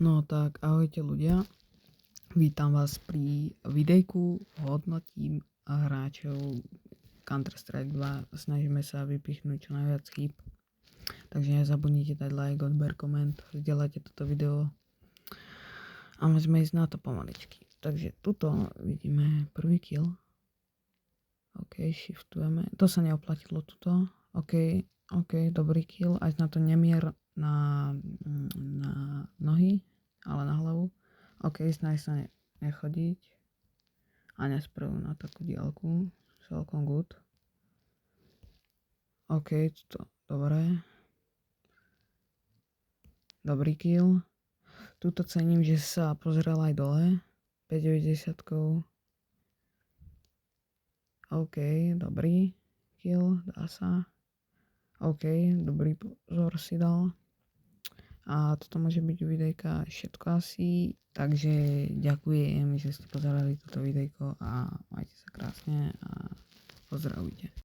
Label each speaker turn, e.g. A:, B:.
A: No tak, ahojte ľudia. Vítam vás pri videjku. Hodnotím hráčov Counter-Strike 2. Snažíme sa vypichnúť čo najviac chýb. Takže nezabudnite dať like, odber, koment, zdieľajte toto video. A môžeme ísť na to pomaličky. Takže tuto vidíme prvý kill. OK, shiftujeme. To sa neoplatilo tuto. OK, dobrý kill. Až na to nemier na nohy, ale na hlavu. OK, snaž sa nechodiť a nespravu na takú diaľku. Celkom good. OK, tuto dobre. Dobrý kill. Tuto cením, že sa pozrel aj dole. 590. OK, dobrý kill, dá sa. OK, dobrý pozor si dal. A toto môže byť videjka všetko asi. Takže ďakujem, že ste pozerali toto videjko a majte sa krásne a pozdravujte.